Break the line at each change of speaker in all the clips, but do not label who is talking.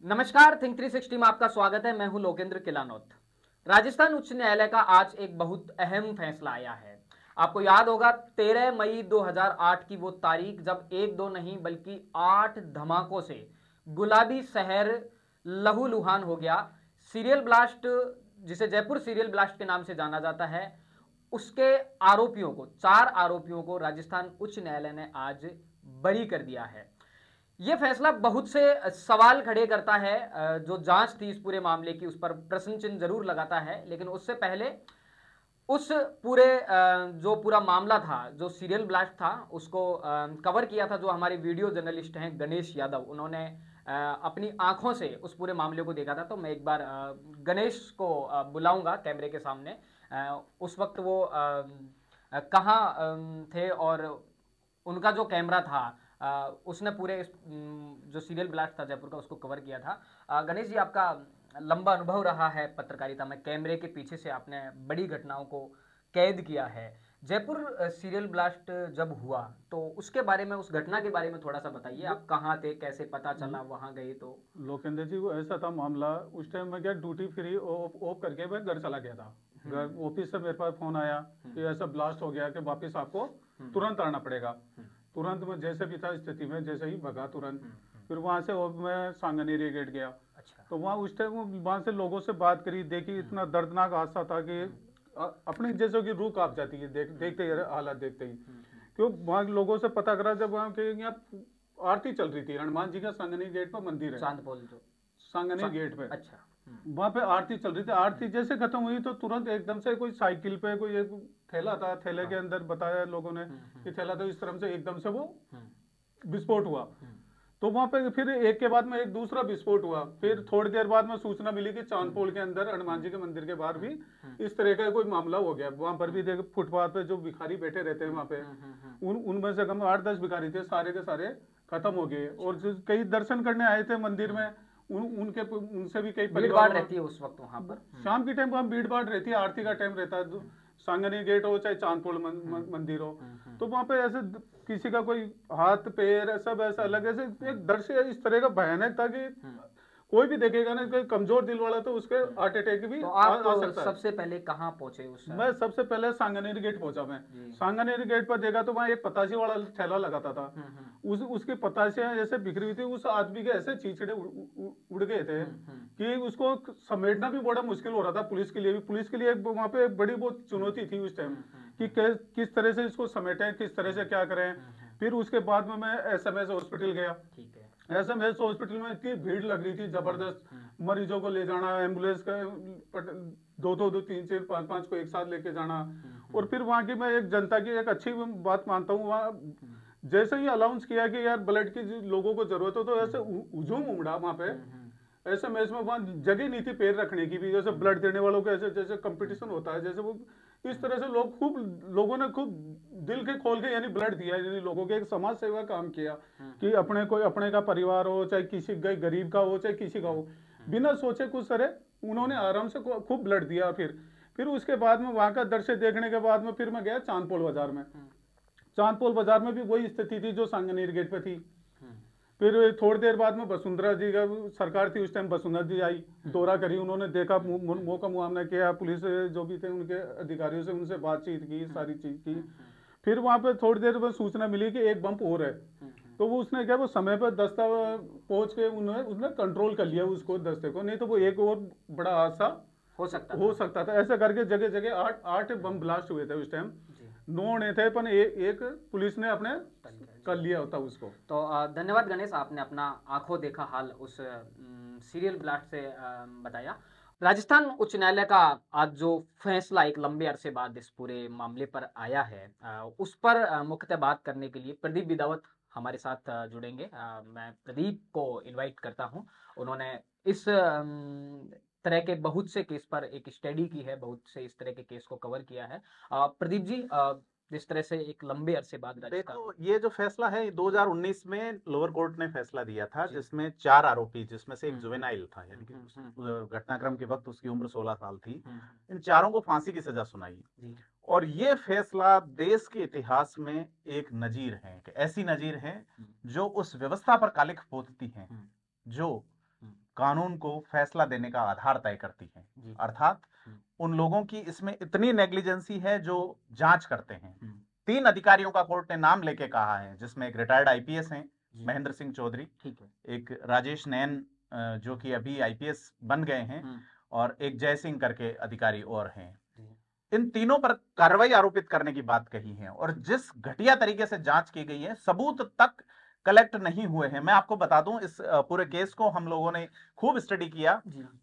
नमस्कार, थिंक 360 में आपका स्वागत है। मैं हूं लोकेंद्र किलानौत। राजस्थान उच्च न्यायालय का आज एक बहुत अहम फैसला आया है। आपको याद होगा 13 मई 2008 की वो तारीख जब एक दो नहीं बल्कि 8 धमाकों से गुलाबी शहर लहूलुहान हो गया। सीरियल ब्लास्ट, जिसे जयपुर सीरियल ब्लास्ट के नाम से जाना जाता है, उसके आरोपियों को, 4 आरोपियों को राजस्थान उच्च न्यायालय ने आज बरी कर दिया है। यह फैसला बहुत से सवाल खड़े करता है। जो जांच थी इस पूरे मामले की, उस पर प्रश्न चिन्ह जरूर लगाता है। लेकिन उससे पहले उस पूरे जो पूरा मामला था, जो सीरियल ब्लास्ट था, उसको कवर किया था जो हमारे वीडियो जर्नलिस्ट हैं गणेश यादव। उन्होंने अपनी आंखों से उस पूरे मामले को देखा था। तो मैं एक बार गणेश को बुलाऊंगा कैमरे के सामने। उस वक्त वो कहाँ थे और उनका जो कैमरा था, उसने पूरे जो सीरियल ब्लास्ट था जयपुर का, उसको कवर किया था। गणेश जी, आपका लंबा अनुभव रहा है पत्रकारिता में। कैमरे के पीछे से आपने बड़ी घटनाओं को कैद किया है। जयपुर सीरियल ब्लास्ट जब हुआ तो उसके बारे में, उस घटना के बारे में थोड़ा सा बताइए। आप कहाँ थे, कैसे पता चला, वहां गए तो?
लोकेंद्र जी, वो ऐसा था मामला, उस टाइम में क्या ड्यूटी फ्री ऑफ करके मैं घर चला गया था। घर ऑफिस से मेरे पास फोन आया कि ऐसा ब्लास्ट हो गया कि वापस आपको तुरंत आना पड़ेगा। तुरंत मैं जैसे भी था स्थिति में, जैसे ही भगा तुरंत। फिर वहां से मैं सांगनेरी गेट गया।
अच्छा।
तो वहाँ उस टाइम वहां से लोगों से बात करी, देखी। इतना दर्दनाक हादसा था कि अपनी जैसे कि रूह कांप जाती है देखते ही, हालत देखते ही। क्यों वहाँ लोगों से पता करा, जब वहाँ के यहाँ आरती चल रही थी, हनुमान जी का सांगनेरी गेट पर मंदिर है,
चांदपोल जो
सांगनेरी गेट पे।
अच्छा।
वहां पे आरती चल रही थी। आरती जैसे खत्म हुई तो तुरंत एकदम से कोई साइकिल पे कोई एक थैला था, थैले के अंदर बताया लोगों ने कि थैला था, इस तरह से एकदम से वो विस्फोट हुआ। तो वहां पे फिर एक के बाद में एक दूसरा विस्फोट हुआ। फिर थोड़ी देर बाद में सूचना मिली कि चांदपोल के अंदर हनुमान जी के मंदिर के बाहर भी इस तरह का कोई मामला हो गया। वहां पर भी देख, फुटपाथ पे जो भिखारी बैठे रहते हैं वहां पे, उनमें से कम 8-10 भिखारी थे, सारे के सारे खत्म हो गए। और जो कई दर्शन करने आए थे मंदिर में, उनसे भी कई
भीड़ भाड़ रहती है उस वक्त वहां पर।
शाम के टाइम वहां भीड़ भाड़ रहती है, आरती का टाइम रहता है। सांगनेरी गेट हो चाहे चांदपोल मंदिर हो, तो वहां पे ऐसे किसी का कोई हाथ पैर सब ऐसा अलग, ऐसे एक दृश्य इस तरह का भयानक था कि कोई भी देखेगा ना, कोई कमजोर दिल वाला तो उसके हार्ट अटैक भी
तो
आ
आप
सकता है।
सबसे पहले कहाँ पहुंचे उस समय?
मैं सबसे पहले सांगनेरी गेट पहुंचा। मैं सांगनेरी गेट पर देखा तो वहां एक पतासे वाला थैला लगाता था। उसकी पतासियां जैसे बिखरी हुई थी। उस आदमी के ऐसे छींचड़े उड़ गए थे कि उसको समेटना भी बड़ा मुश्किल हो रहा था पुलिस के लिए भी। पुलिस के लिए वहां पे एक बड़ी बहुत चुनौती थी उस टाइम कि किस तरह से इसको समेटें, किस तरह से क्या करें। फिर उसके बाद में मैं SMS हॉस्पिटल गया।
ठीक है।
SMS हॉस्पिटल में इतनी भीड़ लग रही थी जबरदस्त। मरीजों को ले जाना, एम्बुलेंस का दो 3-4-5 को एक साथ लेके जाना। और फिर वहां की मैं एक जनता की एक अच्छी बात मानता हूँ, वहाँ जैसे ही अनाउंस किया कि यार ब्लड की लोगों को जरूरत हो, तो ऐसे हुजूम उमड़ा वहां पे। ऐसे मैच में वहां जगह नहीं थी पैर रखने की भी। जैसे ब्लड देने वालों के ऐसे जैसे कंपटीशन होता है, जैसे वो इस तरह से लोगों ने खूब दिल के खोल के यानी ब्लड दिया, यानी लोगों के एक समाज सेवा काम किया कि अपने का परिवार हो, चाहे किसी गरीब का हो, चाहे किसी का हो, बिना सोचे कुछ तरह उन्होंने आराम से खूब ब्लड दिया। फिर उसके बाद में वहां का दृश्य देखने के बाद में फिर मैं गया चांदपोल बाजार में। चांदपोल बाजार में भी वही स्थिति थी जो सांगनेरी गेट पे थी। फिर थोड़ी देर बाद में वसुंधरा जी का सरकार थी उस टाइम, वसुंधरा जी आई, दौरा करी। उन्होंने देखा, मौका मुआवना किया, पुलिस जो भी थे उनके अधिकारियों से उनसे बातचीत की, सारी चीज की। फिर वहां पे थोड़ी देर में सूचना मिली कि एक बम और है। तो वो उसने क्या, वो समय पर दस्ता पहुंच के उसने कंट्रोल कर लिया उसको, दस्ते को। नहीं तो वो एक और बड़ा हादसा हो सकता था। ऐसा करके जगह जगह 8 बम ब्लास्ट हुए थे उस टाइम। 9 होने थे, पर एक पुलिस ने अपने कर लिया होता उसको।
तो धन्यवाद गणेश, आपने अपना आंखों देखा हाल उस सीरियल ब्लास्ट से बताया। राजस्थान उच्च न्यायालय का आज जो फैसला एक लंबे अरसे बाद इस पूरे मामले पर आया है, उस पर मुख्यतः बात करने के लिए प्रदीप बिदावत हमारे साथ जुड़ेंगे। मैं प्रदीप को इनवाइट करता हूं। उन्होंने इस तरह के बहुत से केस पर एक स्टडी की है, बहुत से इस तरह के केस को कवर किया है। प्रदीप जी, जिस तरह से एक लंबे अरसे बाद
देखो, ये जो फैसला है 2019 में लोअर कोर्ट ने फैसला दिया था, जिसमें 4 आरोपी, जिसमें से एक जुवेनाइल था, यानी कि घटनाक्रम के वक्त उसकी उम्र 16 साल थी, इन चारों को फांसी की सजा सुनाई। और ये फैसला देश के इतिहास में एक नजीर है, एक ऐसी नजीर है जो उस व्यवस्था पर कालिख पोतती है जो कानून को फैसला देने का आधार तय करती है।
जी।
अर्थात उन लोगों की इसमें इतनी नेग्लिजेंसी है जो जांच करते हैं। 3 अधिकारियों का कोर्ट ने नाम लेके कहा है, जिसमें एक रिटायर्ड आईपीएस हैं महेंद्र सिंह चौधरी, ठीक है, एक राजेश नैन जो कि अभी आईपीएस बन गए हैं, और एक जय सिंह करके अधिकारी और हैं। इन तीनों पर कार्रवाई आरोपित करने की बात कही है, और जिस घटिया तरीके से जांच की गई है, सबूत तक कलेक्ट नहीं हुए हैं। मैं आपको बता दूं, इस पूरे केस को हम लोगों ने खूब स्टडी किया।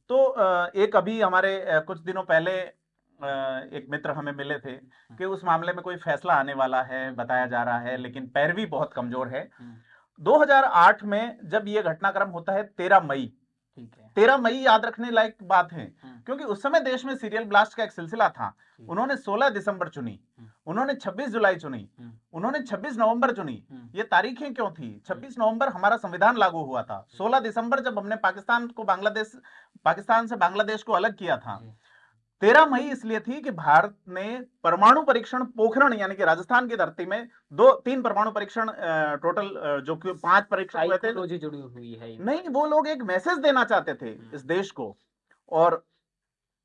तो एक अभी हमारे कुछ दिनों पहले एक मित्र हमें मिले थे कि उस मामले में कोई फैसला आने वाला है बताया जा रहा है, लेकिन पैरवी बहुत कमजोर है। 2008 में जब ये घटनाक्रम होता है 13 मई, 13 मई याद रखने लायक बात है, क्योंकि उस समय देश में सीरियल ब्लास्ट का एक सिलसिला था। उन्होंने 16 दिसंबर चुनी, उन्होंने 26 जुलाई चुनी, उन्होंने 26 नवंबर चुनी। ये तारीखें क्यों थी? 26 नवंबर हमारा संविधान लागू हुआ था। 16 दिसंबर जब हमने पाकिस्तान से बांग्लादेश को अलग किया था। 13 मई इसलिए थी कि भारत ने परमाणु परीक्षण पोखरण, यानी कि राजस्थान की धरती में 2-3 परमाणु परीक्षण, टोटल जो कि 5 परीक्षण हुए थे,
जुड़ी हुई है।
नहीं, वो लोग एक मैसेज देना चाहते थे इस देश को, और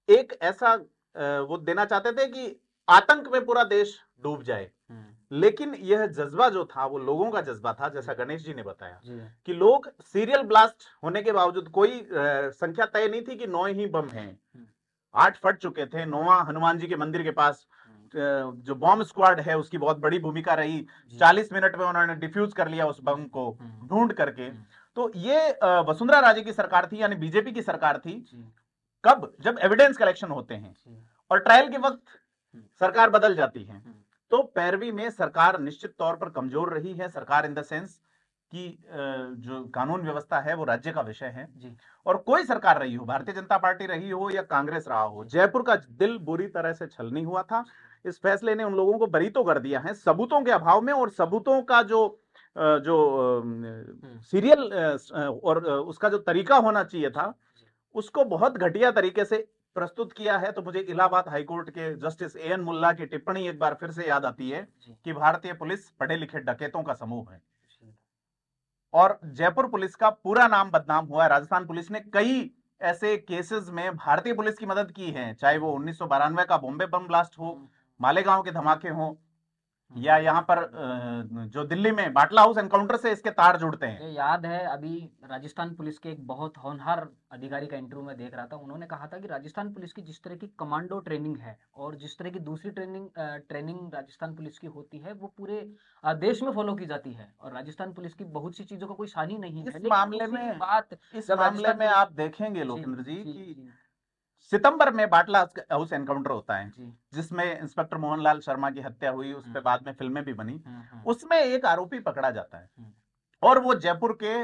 एक ऐसा वो देना चाहते थे कि आतंक में पूरा देश डूब जाए। लेकिन यह जज्बा जो था वो लोगों का जज्बा था, जैसा गणेश जी ने बताया कि लोग सीरियल ब्लास्ट होने के बावजूद, कोई संख्या तय नहीं थी कि 9 ही बम हैं, 8 फट चुके थे। 9वां हनुमान जी के मंदिर के पास जो बॉम्ब स्क्वाड है उसकी बहुत बड़ी भूमिका रही। 40 मिनट में उन्होंने डिफ्यूज कर लिया उस बम को ढूंढ करके। तो ये वसुंधरा राजे की सरकार थी, यानी बीजेपी की सरकार थी। कब? जब एविडेंस कलेक्शन होते हैं और ट्रायल के वक्त सरकार बदल जाती है। तो पैरवी में सरकार निश्चित तौर पर कमजोर रही है। सरकार इन द सेंस कि जो कानून व्यवस्था है वो राज्य का विषय है जी। और कोई सरकार रही हो, भारतीय जनता पार्टी रही हो या कांग्रेस रहा हो, जयपुर का दिल बुरी तरह से छलनी हुआ था। इस फैसले ने उन लोगों को बरी तो कर दिया है सबूतों के अभाव में, और सबूतों का जो सीरियल और उसका जो तरीका होना चाहिए था उसको बहुत घटिया तरीके से प्रस्तुत किया है। तो मुझे इलाहाबाद हाईकोर्ट के जस्टिस एएन मुल्ला की टिप्पणी एक बार फिर से याद आती है कि भारतीय पुलिस पढ़े लिखे डकैतों का समूह है, और जयपुर पुलिस का पूरा नाम बदनाम हुआ है। राजस्थान पुलिस ने कई ऐसे केसेस में भारतीय पुलिस की मदद की है, चाहे वो 1992 का बॉम्बे बम ब्लास्ट हो, मालेगांव के धमाके हो, या यहाँ पर जो दिल्ली में बाटला हाउस एनकाउंटर से इसके तार जुड़ते हैं।
याद है, अभी राजस्थान पुलिस के एक बहुत होनहार अधिकारी का इंटरव्यू में देख रहा था, उन्होंने कहा था कि राजस्थान पुलिस की जिस तरह की कमांडो ट्रेनिंग है और जिस तरह की दूसरी ट्रेनिंग राजस्थान पुलिस की होती है वो पूरे देश में फॉलो की जाती है, और राजस्थान पुलिस की बहुत सी चीजों का कोई सानी नहीं है।
इस मामले में आप देखेंगे लोकेंद्र जी की सितंबर में बाटला हाउस एनकाउंटर होता है जिसमें इंस्पेक्टर मोहनलाल शर्मा की हत्या हुई, उस पर बाद में फिल्में भी बनी। उसमें एक आरोपी पकड़ा जाता है और वो जयपुर के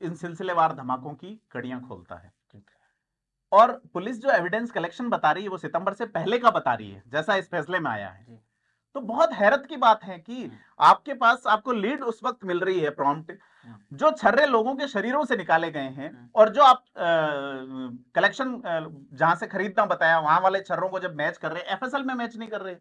इन सिलसिलेवार धमाकों की कड़ियां खोलता है। और पुलिस जो एविडेंस कलेक्शन बता रही है वो सितंबर से पहले का बता रही है, जैसा इस फैसले में आया है। तो बहुत हैरत की बात है कि आपके पास आपको लीड उस वक्त मिल रही है प्रॉम्प्ट, जो छर्रे लोगों के शरीरों से निकाले गए हैं, और जो आप कलेक्शन जहां से खरीदना बताया वहां वाले छर्रों को जब मैच कर रहे हैं, एफएसएल में मैच नहीं कर रहे।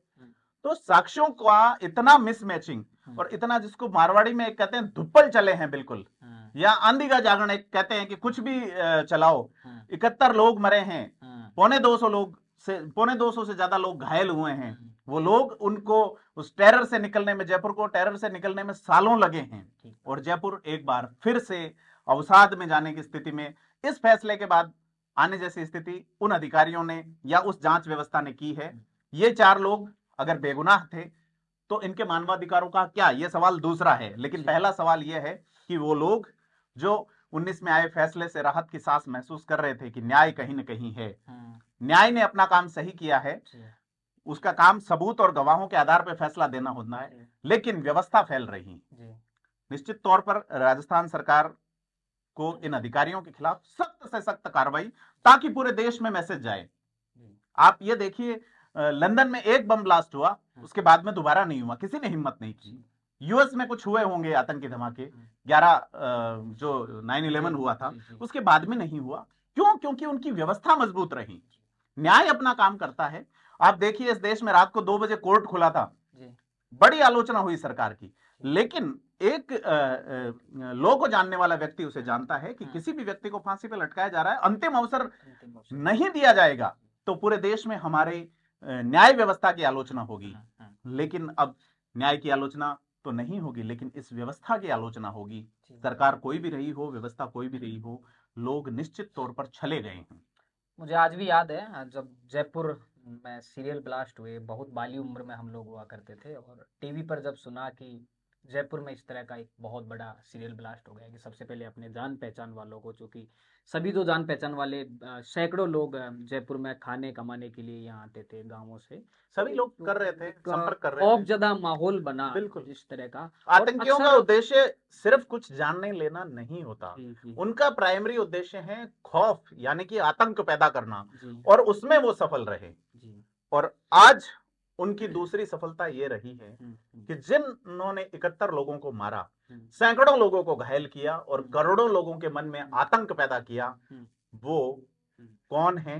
तो साक्ष्यों का इतना मिसमैचिंग, और इतना जिसको मारवाड़ी में एक कहते हैं धुप्पल चले हैं बिल्कुल, या आंधी का जागरण एक कहते हैं कि कुछ भी चलाओ। 71 लोग मरे हैं, पौने 200 से ज्यादा लोग घायल हुए हैं। वो लोग, उनको उस टेरर से निकलने में, जयपुर को टेरर से निकलने में सालों लगे हैं, और जयपुर एक बार फिर से अवसाद में जाने की स्थिति में इस फैसले के बाद आने जैसी स्थिति उन अधिकारियों ने या उस जांच व्यवस्था ने की है। ये 4 लोग अगर बेगुनाह थे तो इनके मानवाधिकारों का क्या, ये सवाल दूसरा है। लेकिन पहला सवाल यह है कि वो लोग जो 19 में आए फैसले से राहत की सांस महसूस कर रहे थे कि न्याय कहीं न कहीं है, न्याय ने अपना काम सही किया है, उसका काम सबूत और गवाहों के आधार पर फैसला देना होना है, लेकिन व्यवस्था फैल रही। निश्चित तौर पर राजस्थान सरकार को इन अधिकारियों के खिलाफ सख्त से सख्त कार्रवाई, ताकि पूरे देश में मैसेज जाए। आप ये देखिए, लंदन में एक बम ब्लास्ट हुआ, उसके बाद में दोबारा नहीं हुआ, किसी ने हिम्मत नहीं की। यूएस में कुछ हुए होंगे आतंकी धमाके, 11 जो 9/11 हुआ था, उसके बाद में नहीं हुआ। क्यों? क्योंकि उनकी व्यवस्था मजबूत रही, न्याय अपना काम करता है। आप देखिए, इस देश में रात को 2 बजे कोर्ट खुला था, बड़ी आलोचना हुई सरकार की, लेकिन एक लॉ को जानने वाला व्यक्ति उसे जानता है कि किसी भी व्यक्ति को फांसी पे लटकाया जा रहा है, अंतिम अवसर नहीं दिया जाएगा तो पूरे देश में हमारे न्याय व्यवस्था की आलोचना होगी। लेकिन अब न्याय की आलोचना तो नहीं होगी, लेकिन इस व्यवस्था की आलोचना होगी। सरकार कोई भी रही हो, व्यवस्था कोई भी रही हो, लोग निश्चित तौर पर छले गए हैं।
मुझे आज भी याद है जब जयपुर में सीरियल ब्लास्ट हुए, बहुत बाली उम्र में हम लोग हुआ करते थे, और टीवी पर जब सुना कि जयपुर में इस तरह का एक बहुत बड़ा सीरियल ब्लास्ट हो गया कि सबसे पहले अपने जान पहचान वालों को, चूंकि सभी जो जान पहचान वाले सैकड़ों लोग जयपुर में खाने कमाने के लिए यहाँ आते थे गांवों से,
सभी लोग कर रहे थे, संपर्क कर रहे थे,
औपजदा माहौल बना
बिल्कुल
इस तरह का।
आतंकियों का उद्देश्य सिर्फ कुछ जानने लेना नहीं होता, उनका प्राइमरी उद्देश्य है खौफ, यानी कि आतंक पैदा करना, और उसमें वो सफल रहे। और आज उनकी दूसरी सफलता ये रही है कि जिन्होंने 71 लोगों को मारा, सैकड़ों लोगों को घायल किया और करोड़ों लोगों के मन में आतंक पैदा किया, वो कौन है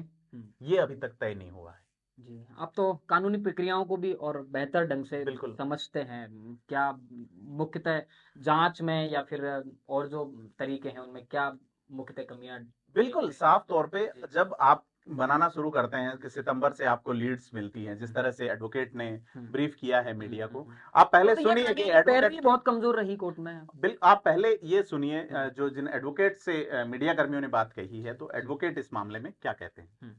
ये अभी तक तय नहीं हुआ है।
जी, आप तो कानूनी प्रक्रियाओं को भी और बेहतर ढंग से
बिल्कुल
समझते हैं, क्या मुख्यतः जांच में या फिर और जो तरीके हैं उनमें क्या मुख्यतः कमियां?
बिल्कुल साफ तौर पे जब आप बनाना शुरू करते हैं कि सितंबर से आपको लीड्स मिलती हैं, जिस तरह से एडवोकेट ने ब्रीफ किया है मीडिया को, आप पहले सुनिए कि
एडवोकेट बहुत कमजोर रही कोर्ट में।
आप पहले ये सुनिए जो जिन एडवोकेट से मीडिया कर्मियों ने बात कही है, तो एडवोकेट इस मामले में क्या कहते हैं।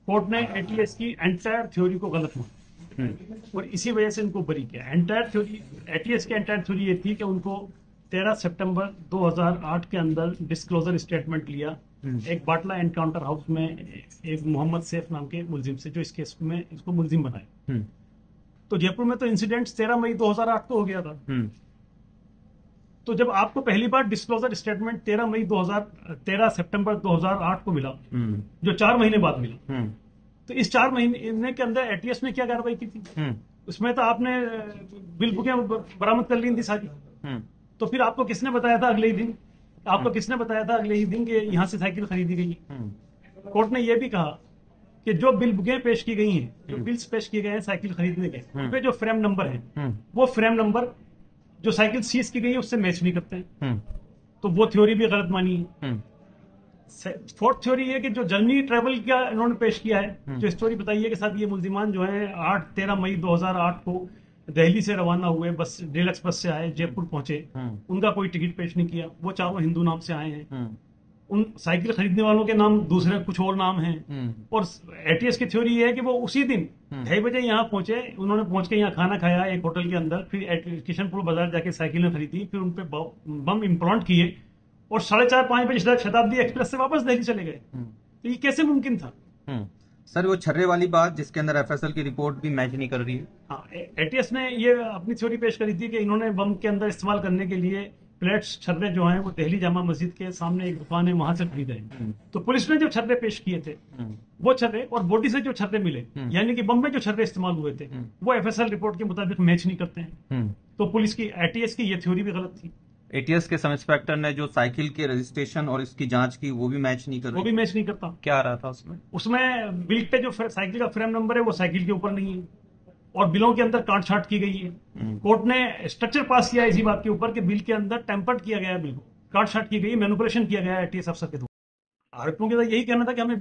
कोर्ट ने एटीएस की एंटायर थ्योरी को गलत माना और इसी वजह से उनको बरी किया। एंटायर थ्योरी, एटीएस की एंटायर थ्योरी ये थी कि उनको 13 सितंबर 2008 के अंदर डिस्क्लोजर स्टेटमेंट लिया एक बाटला एनकाउंटर हाउस में एक मोहम्मद सैफ नाम के मुलजिम से, जो इस केस में इसको मुलजिम बनाए। तो जयपुर में तो इंसिडेंट 13 मई 2008 को हो गया था। तो जब आपको पहली बार डिस्क्लोजर स्टेटमेंट 13 सितंबर 2008 को मिला, जो 4 महीने बाद मिला, तो इस 4 महीने के अंदर एटीएस ने क्या कार्रवाई की थी? उसमें तो आपने बिल बुकें बरामद कर ली थी सारी। तो फिर आपको किसने बताया था अगले ही दिन, कि यहाँ से साइकिल खरीदी गई? कोर्ट ने यह भी कहा कि जो बिल बुकें पेश की गई हैं, जो बिल्स पेश किए गए हैं साइकिल खरीदने के, उन पे जो फ्रेम नंबर है, वो फ्रेम नंबर जो साइकिल सीज की गई है उससे मैच नहीं करते हैं। तो वो थ्योरी भी गलत मानी है। फोर्थ थ्योरी है कि जो जर्नी ट्रेवल का इन्होंने पेश किया है, जो स्टोरी बताई है कि साथ ये मुल्जिमान जो है 13 मई 2008 को दिल्ली से रवाना हुए, बस डीलक्स बस से आए, जयपुर पहुंचे, उनका कोई टिकट पेश नहीं किया, वो चारों हिंदू नाम से आए हैं। उन साइकिल खरीदने वालों के नाम दूसरे कुछ और नाम हैं। और एटीएस की थ्योरी ये है कि वो उसी दिन 2:30 बजे यहाँ पहुंचे, उन्होंने पहुंच के यहाँ खाना खाया एक होटल के अंदर, फिर किशनपुर बाजार जाके साइकिलें खरीदी, फिर उन पे बम इम्प्लांट किए और 4:30-5 बजे शताब्दी एक्सप्रेस से वापस दिल्ली चले गए। तो ये कैसे मुमकिन था?
सर वो छर्रे वाली बात जिसके अंदर एफएसएल की रिपोर्ट भी मैच नहीं कर रही है।
हाँ, एटीएस ने ये अपनी थ्योरी पेश करी थी कि इन्होंने बम के अंदर इस्तेमाल करने के लिए प्लेट्स, छर्रे जो हैं वो दिल्ली जामा मस्जिद के सामने एक दुकान है वहां से खरीदे हैं। तो पुलिस ने जो छर्रे पेश किए थे, वो छर्रे और बॉडी से जो छर्रे मिले, यानी कि बम में जो छर्रे इस्तेमाल हुए थे, वो एफएसएल रिपोर्ट के मुताबिक मैच नहीं करते हैं। तो पुलिस की, एटीएस की ये थ्योरी भी गलत थी।
एटीएस के सब इंस्पेक्टर ने जो साइकिल के रजिस्ट्रेशन और इसकी जांच की, वो भी मैच नहीं कर रही।
वो भी मैच नहीं करता।
क्या आ रहा था
उसमें बिल पे जो साइकिल का फ्रेम नंबर है वो साइकिल के ऊपर नहीं है और बिलों के अंदर काट छाट की गई है। कोर्ट ने स्ट्रक्चर पास किया इसी बात के ऊपर कि बिल के अंदर टेम्पर्ड किया गया है, बिल को काट छाट की गई, मैनिपुलेशन किया गया है एटीएस अफसर के द्वारा। आरोपियों का यही कहना था कि हम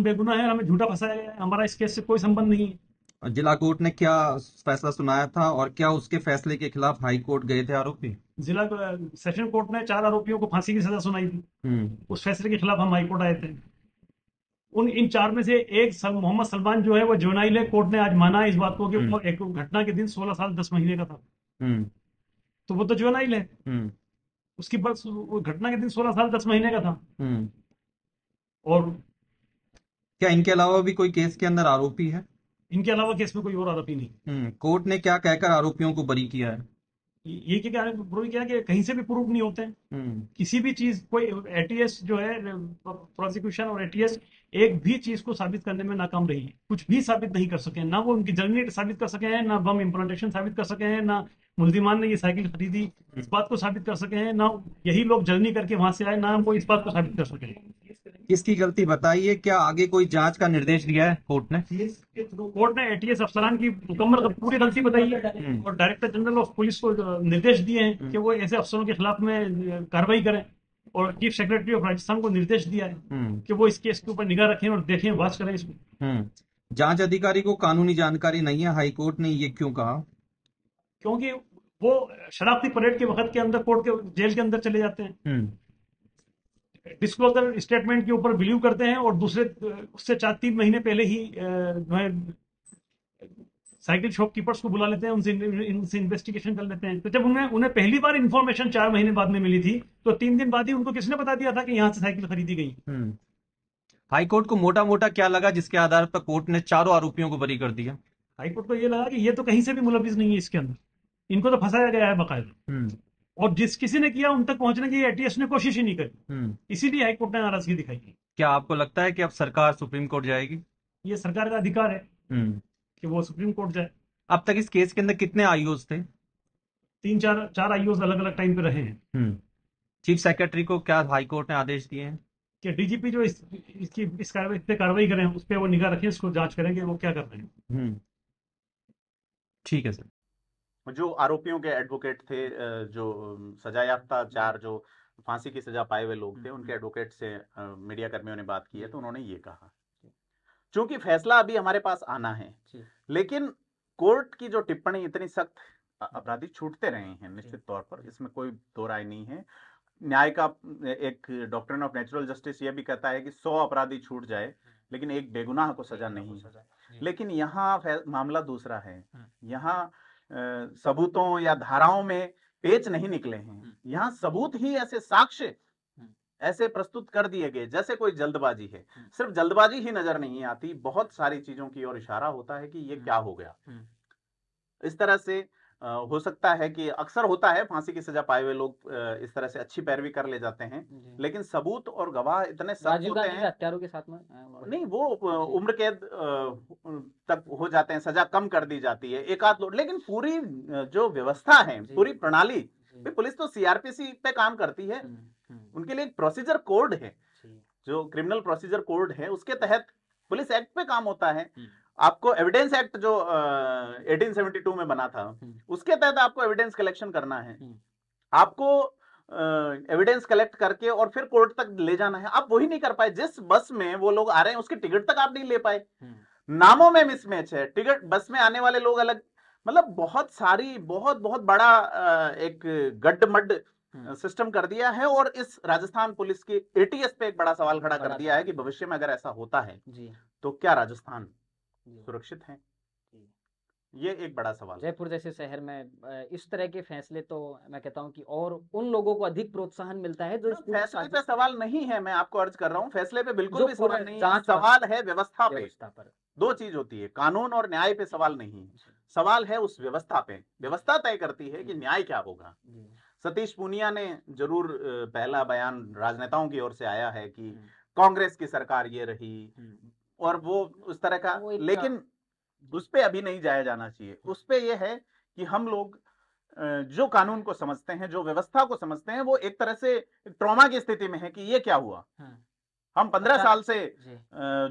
बेगुनाह है, हमें झूठा फंसाया गया है, हमारा इस केस से कोई संबंध नहीं है।
जिला कोर्ट ने क्या फैसला सुनाया था और क्या उसके फैसले के खिलाफ हाई कोर्ट गए थे आरोपी?
जिला सेशन कोर्ट ने 4 आरोपियों को फांसी की सजा सुनाई थी। उस फैसले के खिलाफ हम हाई कोर्ट आए थे। इन 4 में से एक मोहम्मद सलमान जो है वो जुवेनाइल है। कोर्ट ने आज माना इस बात को कि वो एक घटना के दिन 16 साल 10 महीने का था, तो वो तो जुवेनाइल है। उसकी बस घटना के दिन 16 साल 10 महीने का था। और
क्या इनके अलावा भी कोई केस के अंदर आरोपी है?
इनके अलावा केस में कोई और आरोपी नहीं।
कोर्ट ने क्या कहकर आरोपियों को बरी किया है?
ये क्या प्रूव किया कि कहीं से भी प्रूफ नहीं होते हैं किसी भी चीज। कोई एटीएस जो है, प्रोसिक्यूशन और एटीएस एक भी चीज को साबित करने में नाकाम रही है। कुछ भी साबित नहीं कर सके, ना वो उनकी जर्नी साबित कर सके हैं, ना बम इम्प्लांटेशन साबित कर सके हैं, ना मुल्जिमान ने ये साइकिल खरीदी इस बात को साबित कर सके हैं, ना यही लोग जर्नी करके वहां से आए, ना वो इस बात को साबित कर सके हैं।
किसकी गलती बताइए, क्या आगे कोई जांच का निर्देश दिया है कोर्ट ने?
कोर्ट ने एटीएस अफसरान की मुकम्मल पूरी गलती बताई है और डायरेक्टर जनरल ऑफ पुलिस को निर्देश दिए हैं कि वो ऐसे अफसरों के खिलाफ में कार्रवाई करें, और चीफ सेक्रेटरी ऑफ राजस्थान को निर्देश दिया है कि वो इस केस के ऊपर निगाह रखें और देखें, वाच करें इसको।
जांच अधिकारी को कानूनी जानकारी नहीं है, हाई कोर्ट ने ये क्यों कहा?
क्योंकि वो शरारती परेड के वक्त के अंदर कोर्ट के जेल के अंदर चले जाते हैं, डिस्क्लोजर स्टेटमेंट के ऊपर बिलीव करते हैं, और दूसरे उससे 4-3 महीने पहले ही साइकिल शॉपकीपर्स को बुला लेते हैं, उनसे इन्वेस्टिगेशन कर लेते हैं। तो जब उन्हें पहली बार इंफॉर्मेशन 4 महीने बाद में मिली थी, तो 3 दिन बाद ही उनको किसने बता दिया था कि यहाँ से साइकिल खरीदी गई।
हाई कोर्ट को मोटा मोटा क्या लगा जिसके आधार पर कोर्ट ने चारों आरोपियों को बरी कर दिया?
हाई कोर्ट को ये लगा कि ये तो कहीं से भी मुलविस नहीं है इसके अंदर, इनको तो फंसाया गया है बाकायदा, और जिस किसी ने किया उन तक पहुंचने की एटीएस ने कोशिश ही नहीं करी, इसीलिए हाई कोर्ट ने नाराजगी दिखाई।
क्या आपको लगता है कि अब सरकार सुप्रीम कोर्ट जाएगी?
ये सरकार का अधिकार है कि वो सुप्रीम कोर्ट जाए।
अब तक इस केस के अंदर कितने आईओज थे?
3-4 आईओज अलग अलग टाइम पे रहे हैं।
चीफ सेक्रेटरी को क्या हाई कोर्ट ने आदेश दिए हैं
कि डीजीपी जो इस पे कार्रवाई करें, उस पर वो निगाह रखें, इसको जांच करेंगे वो क्या कर रहे हैं।
ठीक है सर।
जो आरोपियों के एडवोकेट थे, जो सजा याफ्ता 4 जो फांसी की सजा पाए हुए लोग थे, उनके एडवोकेट से मीडिया कर्मियों ने बात की है, तो उन्होंने ये कहा, क्योंकि फैसला अभी हमारे पास आना है, लेकिन कोर्ट की जो टिप्पणी इतनी सख्त, अपराधी छूटते रहे हैं निश्चित तौर पर, इसमें कोई दो राय नहीं है। न्याय का एक डॉक्ट्रिन ऑफ नेचुरल जस्टिस ये भी कहता है कि 100 अपराधी छूट जाए लेकिन एक बेगुनाह को सजा नहीं। लेकिन यहाँ मामला दूसरा है, यहाँ सबूतों या धाराओं में पेच नहीं निकले हैं, यहाँ सबूत ही ऐसे साक्ष्य ऐसे प्रस्तुत कर दिए गए जैसे कोई जल्दबाजी है। सिर्फ जल्दबाजी ही नजर नहीं आती, बहुत सारी चीजों की ओर इशारा होता है कि ये क्या हो गया। इस तरह से हो सकता है कि अक्सर होता है, फांसी की सजा पाए हुए लोग इस तरह से अच्छी पैरवी कर ले जाते हैं, लेकिन सबूत और गवाह इतने सख्त होते हैं।
हत्यारों के साथ में
नहीं, वो उम्र कैद तक हो जाते हैं, सजा कम कर दी जाती है एक आध लोग, लेकिन पूरी जो व्यवस्था है, पूरी प्रणाली, पुलिस तो सीआरपीसी पे काम करती है, उनके लिए एक प्रोसीजर कोड है, जो क्रिमिनल प्रोसीजर कोड है, उसके तहत पुलिस एक्ट पे काम होता है। आपको एविडेंस एक्ट जो 1872 में बना था, उसके तहत आपको एविडेंस कलेक्शन करना है, आपको एविडेंस कलेक्ट करके और फिर कोर्ट तक ले जाना है। आप वही नहीं कर पाए। जिस बस में वो लोग आ रहे हैं उसकी टिकट तक आप नहीं ले पाए, नामों में मिसमैच है, टिकट बस में आने वाले लोग अलग, मतलब बहुत सारी बहुत बड़ा एक गड्ढमड सिस्टम कर दिया है। और इस राजस्थान पुलिस की एटीएस पे एक बड़ा सवाल खड़ा कर दिया है कि भविष्य में अगर ऐसा होता है तो क्या राजस्थान सुरक्षित है? ये एक बड़ा सवाल।
जयपुर जैसे शहर में इस तरह के फैसले, तो मैं कहता हूं कि और उन लोगों को अधिक प्रोत्साहन मिलता है जो
फैसले पे सवाल नहीं है, मैं आपको अर्ज कर रहा हूं, फैसले पे बिल्कुल भी सवाल नहीं है, सवाल है व्यवस्था पे। दो चीज होती है, कानून और न्याय पे सवाल नहीं है, सवाल है उस व्यवस्था पे। व्यवस्था तय करती है कि न्याय क्या होगा। सतीश पूनिया ने जरूर पहला बयान राजनेताओं की ओर से आया है कि कांग्रेस की सरकार ये रही, और वो उस तरह का, लेकिन उस पे अभी नहीं जाया जाना चाहिए। उस पे ये है कि हम लोग जो कानून को समझते हैं, जो व्यवस्था को समझते हैं, वो एक तरह से ट्रॉमा की स्थिति में है कि ये क्या हुआ। हम 15 साल से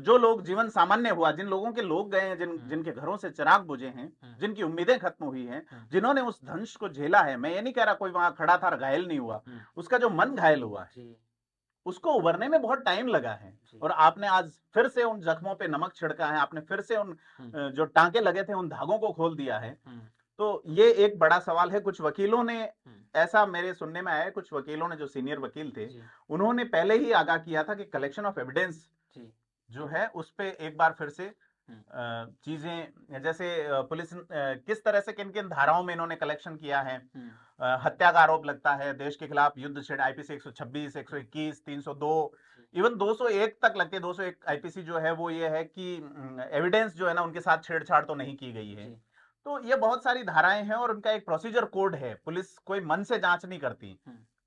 जो लोग जीवन सामान्य हुआ, जिन लोगों के लोग गए हैं, जिनके घरों से चिराग बुझे हैं, जिनकी उम्मीदें खत्म हुई हैं, जिन्होंने उस दंश को झेला है, मैं ये नहीं कह रहा कोई वहां खड़ा था और घायल नहीं हुआ, उसका जो मन घायल हुआ है, उसको उभरने में बहुत टाइम लगा है। और आपने आज फिर से उन जख्मों पे नमक छिड़का है, आपने फिर से उन जो टांके लगे थे उन धागों को खोल दिया है। तो ये एक बड़ा सवाल है। कुछ वकीलों ने, ऐसा मेरे सुनने में आया, कुछ वकीलों ने, जो सीनियर वकील थे, उन्होंने पहले ही आगाह किया था कि कलेक्शन ऑफ एविडेंस जो है उस पे एक बार फिर से चीजें, जैसे पुलिस किस तरह से किन किन धाराओं में इन्होंने कलेक्शन किया है। हत्या का आरोप लगता है, देश के खिलाफ युद्ध छेड़ आईपीसी 126, 121, 302, इवन 201 तक लगती है। 201 आईपीसी जो है वो ये है कि एविडेंस जो है ना, उनके साथ छेड़छाड़ तो नहीं की गई है। तो ये बहुत सारी धाराएं हैं और उनका एक प्रोसीजर कोड है। पुलिस कोई मन से जांच नहीं करती,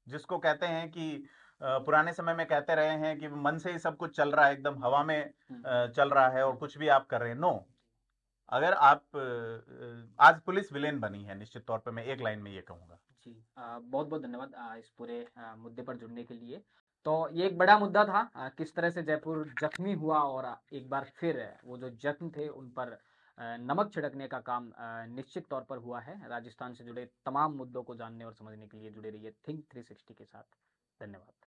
जिसको कहते हैं कि पुराने समय में कहते रहे हैं कि मन से ही सब कुछ चल रहा है, एकदम हवा में चल रहा है और कुछ भी आप कर रहे हैं। नो, अगर आप आज पुलिस विलेन बनी है, निश्चित तौर पे मैं एक लाइन में ये कहूंगा,
जी, बहुत बहुत धन्यवाद इस पूरे मुद्दे पर जुड़ने के लिए। तो ये एक बड़ा मुद्दा था, किस तरह से जयपुर जख्मी हुआ और एक बार फिर वो जो जख्म थे उन पर नमक छिड़कने का काम निश्चित तौर पर हुआ है। राजस्थान से जुड़े तमाम मुद्दों को जानने और समझने के लिए जुड़े रहिए थिंक 360 के साथ। धन्यवाद।